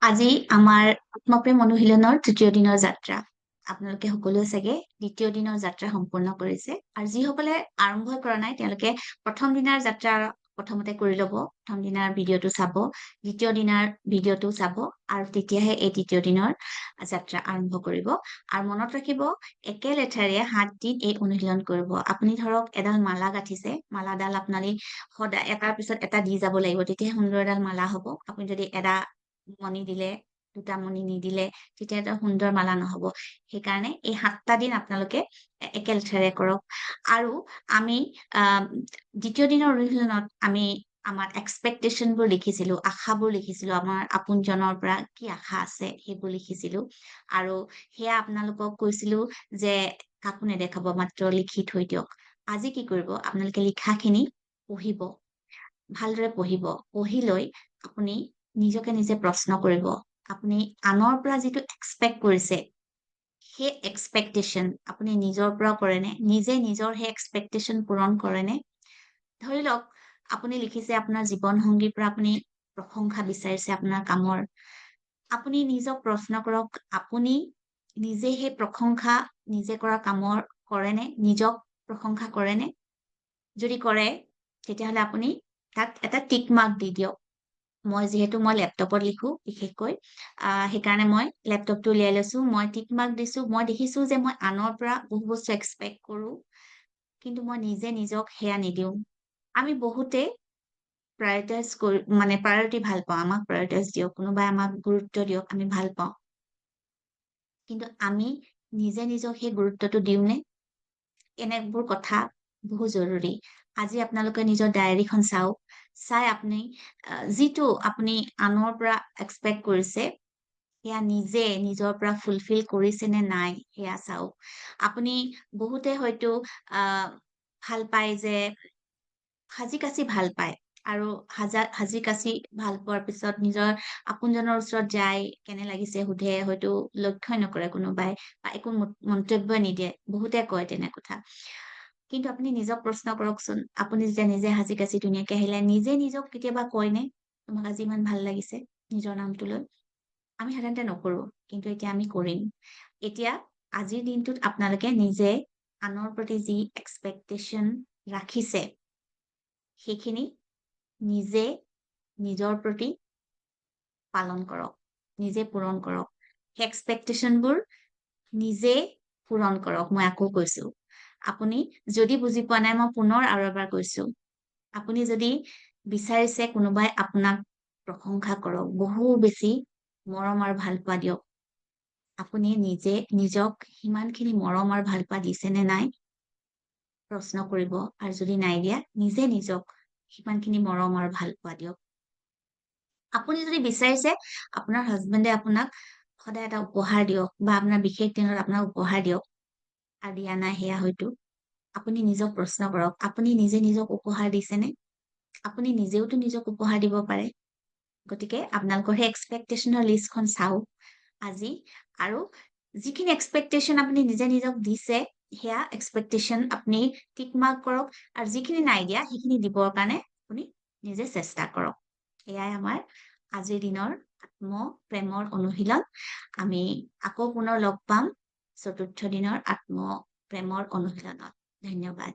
আজি আমাৰ আত্মপ্ৰেম অনুশীলনৰ তৃতীয় দিনৰ যাত্ৰা। আপোনালোকে সকলোৱে চাগে দ্বিতীয় দিনৰ যাত্ৰা সম্পূৰ্ণ কৰিছে আৰু যিসকলে আৰম্ভ কৰা নাই তেওঁলোকে প্ৰথম দিনাৰ যাত্ৰা প্ৰথমতে কৰি ল'ব। প্ৰথম দিনাৰ ভিডিঅ'টো চাব, দ্বিতীয় দিনাৰ ভিডিঅ'টো চাব আৰু তেতিয়াহে এই তৃতীয় দিনৰ যাত্ৰা আৰম্ভ কৰিব। আৰু মনত ৰাখিব, একে লেঠাৰে 7 দিন এই অনুশীলন কৰিব। আপুনি ধৰক এডাল মালা গাঁঠিছে, মালাডাল আপোনালোকে সদায় এটাৰ পিছত এটা দি যাব লাগিব, তেতিয়াহে সুন্দৰ এডাল মালা হ'ব। আপুনি যদি এটা মণি দিলে, দুটা মণি নিদিলে, তেতিয়া এটা সুন্দৰ মালা নহব। সেইকাৰণে এই 7টা দিন আপোনালোকে একেলেঠাৰে কৰক। আৰু আমি দ্বিতীয় দিনৰ অনুশীলনত আমি আমাৰ এক্সপেক্টেশন বোৰ লিখিছিলো, আশাবোৰ লিখিছিলো, আমাৰ আপোনজনৰ পৰা কি আশা আছে সেইবোৰ লিখিছিলো। আৰু সেয়া আপোনালোকক কৈছিলো যে কাকো নেদেখাব, মাত্ৰ লিখি থৈ দিয়ক। আজি কি কৰিব, আপোনালোকে লিখাখিনি পঢ়িব, ভালদৰে পঢ়িব। পঢ়ি লৈ আপুনি নিজকে নিজে প্ৰশ্ন কৰিব, আপুনি আনৰ পৰা যিটো এক্সপেক্ট কৰিছে সেই এক্সপেক্টেশন আপুনি নিজৰ পৰা কৰেনে, নিজে নিজৰ সেই এক্সপেক্টেশন পূৰণ কৰেনে? ধৰি লওক আপুনি লিখিছে আপোনাৰ জীৱন সংগীৰ পৰা আপুনি প্ৰশংসা বিচাৰিছে আপোনাৰ কামৰ। আপুনি নিজক প্ৰশ্ন কৰক, আপুনি নিজে সেই প্ৰশংসা নিজে কৰা কামৰ কৰেনে, নিজক প্ৰশংসা কৰেনে? যদি কৰে তেতিয়াহ'লে আপুনি তাত এটা টিক মাৰ্ক দি দিয়ক। যিহেতু মই লেপটপত লিখো বিশেষকৈ, সেইকাৰণে মই লেপটপটো উলিয়াই লৈছো। মই টিক মাৰ্ক দিছো। মই দেখিছো যে মই আনৰ পৰা বহু বস্তু এক্সপেক্ট কৰো, কিন্তু মই নিজে নিজক সেয়া নিদিওঁ। আমি বহুতে প্ৰায়ৰিটাইজ কৰি প্ৰায়ৰিটি ভাল পাওঁ, আমাক প্ৰায়ৰিটাইজ দিয়ক, কোনোবাই আমাক গুৰুত্ব দিয়ক, আমি ভাল পাওঁ। কিন্তু আমি নিজে নিজক সেই গুৰুত্বটো দিওঁনে? এনেবোৰ কথা বহু জৰুৰী। আজি আপোনালোকে নিজৰ ডায়েৰীখন চাওক, চাই আপুনি যিটো আপুনি আনৰ পৰা এক্সপেক্ট কৰিছে সেয়া নিজে নিজৰ পৰা ফুলফিল কৰিছে নে নাই সেয়া চাওক। আপুনি বহুতে হয়তো ভাল পায় যে সাজি কাচি ভাল পায়, আৰু সাজি কাচি ভাল পোৱাৰ পিছত নিজৰ আপোনজনৰ ওচৰত যায় কেনে লাগিছে সোধে, হয়তো লক্ষ্যই নকৰে কোনোবাই, বা একো মন্তব্য নিদিয়ে। বহুতে কয় তেনে কথা। কিন্তু আপুনি নিজক প্ৰশ্ন কৰকচোন, আপুনি যেতিয়া নিজে সাজি কাচি ধুনীয়াকে আহিলে, নিজে নিজক কেতিয়াবা কয়নে তোমাক আজি ইমান ভাল লাগিছে নিজৰ নামটো লৈ? আমি সাধাৰণতে নকৰো, কিন্তু এতিয়া আমি কৰিম। এতিয়া আজিৰ দিনটোত আপোনালোকে নিজে আনৰ প্ৰতি যি এক্সপেক্টেশন ৰাখিছে সেইখিনি নিজে নিজৰ প্ৰতি পালন কৰক, নিজে পূৰণ কৰক। সেই এক্সপেক্টেশনবোৰ নিজে পূৰণ কৰক। মই আকৌ কৈছো, আপুনি যদি বুজি পোৱা নাই, মই পুনৰ আৰু এবাৰ কৈছো, আপুনি যদি বিচাৰিছে কোনোবাই আপোনাক প্ৰশংসা কৰক, বহু বেছি মৰম আৰু ভাল পোৱা দিয়ক, আপুনি নিজে নিজক সিমানখিনি মৰম আৰু ভাল পোৱা দিছে নে নাই প্ৰশ্ন কৰিব। আৰু যদি নাই দিয়া, নিজে নিজক সিমানখিনি মৰম আৰু ভাল পোৱা দিয়ক। আপুনি যদি বিচাৰিছে আপোনাৰ হাজবেণ্ডে আপোনাক সদায় এটা উপহাৰ দিয়ক, বা আপোনাৰ বিশেষ দিনত আপোনাক উপহাৰ দিয়ক, আৰু দিয়া নাই, সেয়া হয়তো আপুনি নিজক প্ৰশ্ন কৰক, আপুনি নিজে নিজক উপহাৰ দিছেনে? আপুনি নিজেওতো নিজক উপহাৰ দিব পাৰে। গতিকে আপোনালোকৰ সেই এক্সপেক্টেশনৰ লিষ্টখন চাওক আজি, আৰু যিখিনি এক্সপেক্টেশন আপুনি নিজে নিজক দিছে সেয়া এক্সপেক্টেশন আপুনি টিক মাৰ্ক কৰক, আৰু যিখিনি নাই দিয়া সেইখিনি দিবৰ কাৰণে আপুনি নিজে চেষ্টা কৰক। এয়াই আমাৰ আজিৰ দিনৰ আত্মপ্ৰেমৰ অনুশীলন। আমি আকৌ পুনৰ লগ পাম চতুৰ্থ দিনৰ আত্মপ্ৰেমৰ অনুশীলনত। ধন্যবাদ।